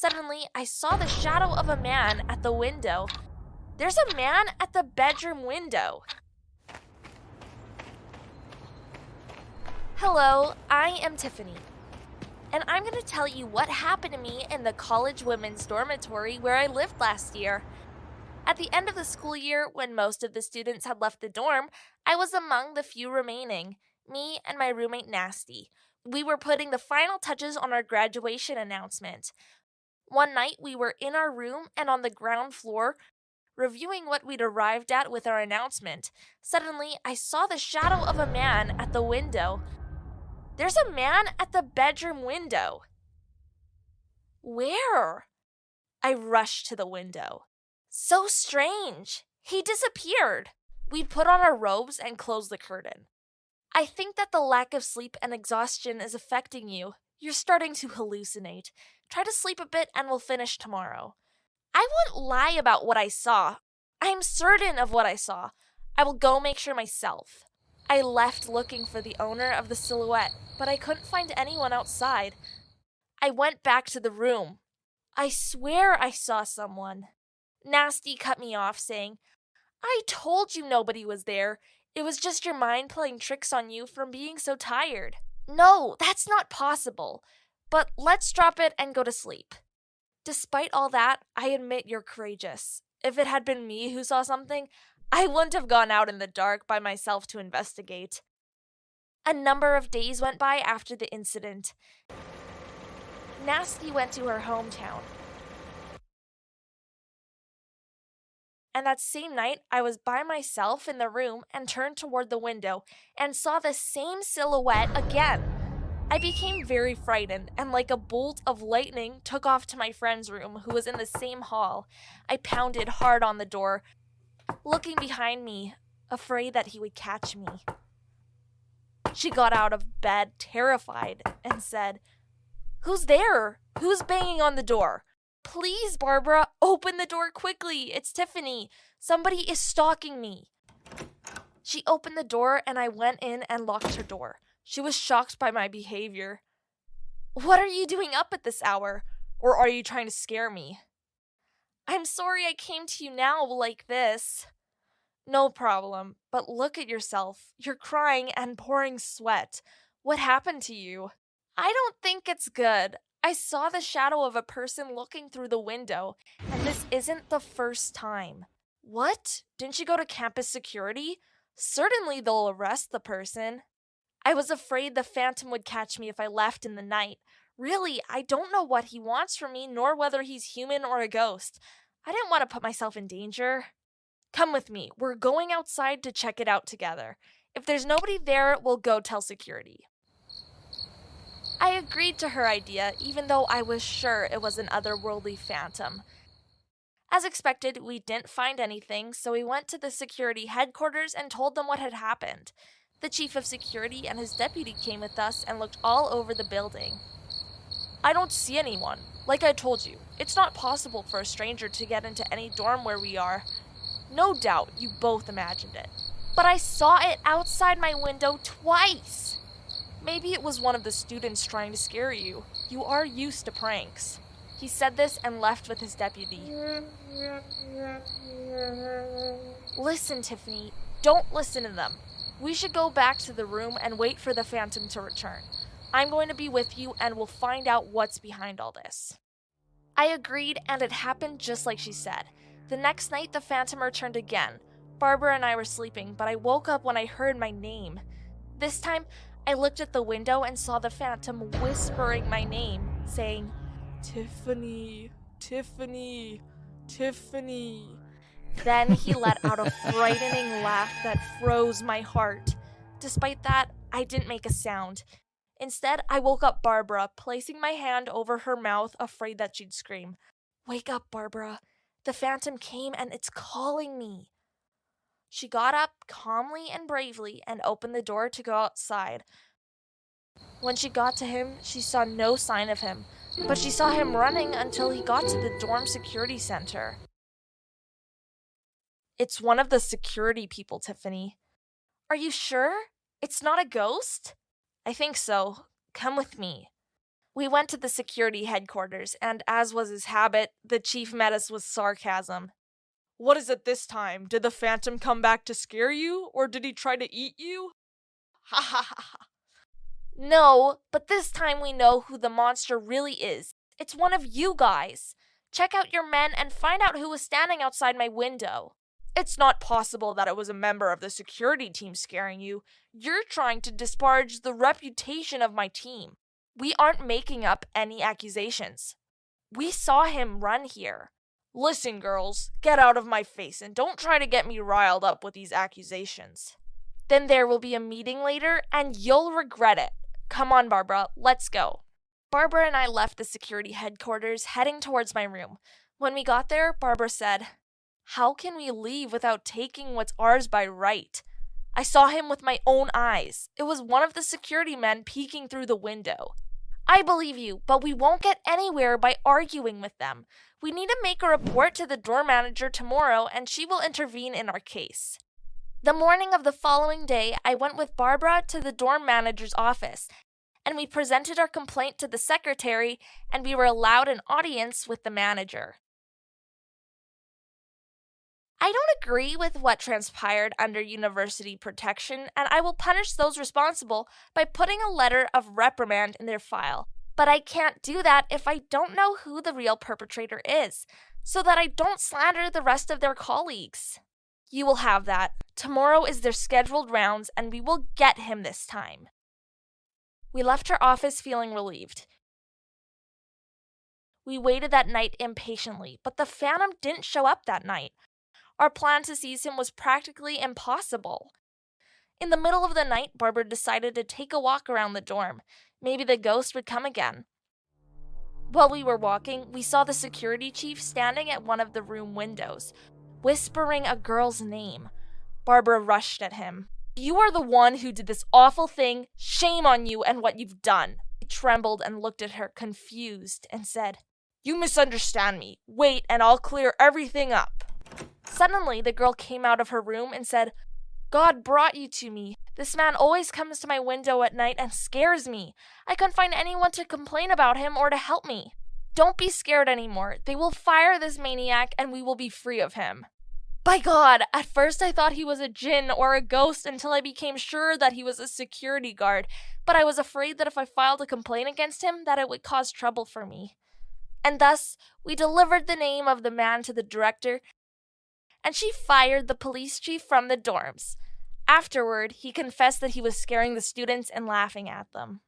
Suddenly, I saw the shadow of a man at the window. There's a man at the bedroom window. Hello, I am Tiffany, and I'm going to tell you what happened to me in the college women's dormitory where I lived last year. At the end of the school year, when most of the students had left the dorm, I was among the few remaining, me and my roommate Nasty. We were putting the final touches on our graduation announcement. One night, we were in our room and on the ground floor, reviewing what we'd arrived at with our announcement. Suddenly, I saw the shadow of a man at the window. There's a man at the bedroom window. Where? I rushed to the window. So strange. He disappeared. We put on our robes and closed the curtain. I think that the lack of sleep and exhaustion is affecting you. You're starting to hallucinate. Try to sleep a bit and we'll finish tomorrow. I won't lie about what I saw. I'm certain of what I saw. I will go make sure myself. I left looking for the owner of the silhouette, but I couldn't find anyone outside. I went back to the room. I swear I saw someone. Nasty cut me off, saying, I told you nobody was there. It was just your mind playing tricks on you from being so tired. No, that's not possible. But let's drop it and go to sleep. Despite all that, I admit you're courageous. If it had been me who saw something, I wouldn't have gone out in the dark by myself to investigate. A number of days went by after the incident. Nasty went to her hometown. And that same night, I was by myself in the room and turned toward the window and saw the same silhouette again. I became very frightened and like a bolt of lightning took off to my friend's room who was in the same hall. I pounded hard on the door, looking behind me, afraid that he would catch me. She got out of bed, terrified, and said, Who's there? Who's banging on the door? Please, Barbara, open the door quickly. It's Tiffany. Somebody is stalking me. She opened the door and I went in and locked her door. She was shocked by my behavior. What are you doing up at this hour? Or are you trying to scare me? I'm sorry I came to you now like this. No problem, but look at yourself. You're crying and pouring sweat. What happened to you? I don't think it's good. I saw the shadow of a person looking through the window, and this isn't the first time. What? Didn't you go to campus security? Certainly they'll arrest the person. I was afraid the phantom would catch me if I left in the night. Really, I don't know what he wants from me, nor whether he's human or a ghost. I didn't want to put myself in danger. Come with me. We're going outside to check it out together. If there's nobody there, we'll go tell security. I agreed to her idea, even though I was sure it was an otherworldly phantom. As expected, we didn't find anything, so we went to the security headquarters and told them what had happened. The chief of security and his deputy came with us and looked all over the building. I don't see anyone. Like I told you, it's not possible for a stranger to get into any dorm where we are. No doubt you both imagined it. But I saw it outside my window twice. Maybe it was one of the students trying to scare you. You are used to pranks. He said this and left with his deputy. Listen, Tiffany, don't listen to them. We should go back to the room and wait for the phantom to return. I'm going to be with you and we'll find out what's behind all this. I agreed and it happened just like she said. The next night, the phantom returned again. Barbara and I were sleeping, but I woke up when I heard my name. This time, I looked at the window and saw the phantom whispering my name, saying, Tiffany, Tiffany, Tiffany. Then he let out a frightening laugh that froze my heart. Despite that, I didn't make a sound. Instead, I woke up Barbara, placing my hand over her mouth, afraid that she'd scream. Wake up, Barbara. The phantom came and it's calling me. She got up calmly and bravely and opened the door to go outside. When she got to him, she saw no sign of him, but she saw him running until he got to the dorm security center. It's one of the security people, Tiffany. Are you sure? It's not a ghost? I think so. Come with me. We went to the security headquarters, and as was his habit, the chief met us with sarcasm. What is it this time? Did the Phantom come back to scare you, or did he try to eat you? Ha ha ha ha. No, but this time we know who the monster really is. It's one of you guys. Check out your men and find out who was standing outside my window. It's not possible that it was a member of the security team scaring you. You're trying to disparage the reputation of my team. We aren't making up any accusations. We saw him run here. Listen, girls, get out of my face and don't try to get me riled up with these accusations. Then there will be a meeting later and you'll regret it. Come on, Barbara, let's go. Barbara and I left the security headquarters, heading towards my room. When we got there, Barbara said, "How can we leave without taking what's ours by right? I saw him with my own eyes. It was one of the security men peeking through the window." I believe you, but we won't get anywhere by arguing with them. We need to make a report to the dorm manager tomorrow, and she will intervene in our case. The morning of the following day, I went with Barbara to the dorm manager's office, and we presented our complaint to the secretary, and we were allowed an audience with the manager. I don't agree with what transpired under university protection, and I will punish those responsible by putting a letter of reprimand in their file. But I can't do that if I don't know who the real perpetrator is, so that I don't slander the rest of their colleagues. You will have that. Tomorrow is their scheduled rounds, and we will get him this time. We left her office feeling relieved. We waited that night impatiently, but the Phantom didn't show up that night. Our plan to seize him was practically impossible. In the middle of the night, Barbara decided to take a walk around the dorm. Maybe the ghost would come again. While we were walking, we saw the security chief standing at one of the room windows, whispering a girl's name. Barbara rushed at him. "You are the one who did this awful thing. Shame on you and what you've done." He trembled and looked at her, confused, and said, "You misunderstand me. Wait, and I'll clear everything up." Suddenly, the girl came out of her room and said, "God brought you to me. This man always comes to my window at night and scares me. I couldn't find anyone to complain about him or to help me. Don't be scared anymore. They will fire this maniac and we will be free of him." By God, at first I thought he was a djinn or a ghost until I became sure that he was a security guard, but I was afraid that if I filed a complaint against him, that it would cause trouble for me. And thus, we delivered the name of the man to the director, and she fired the police chief from the dorms. Afterward, he confessed that he was scaring the students and laughing at them.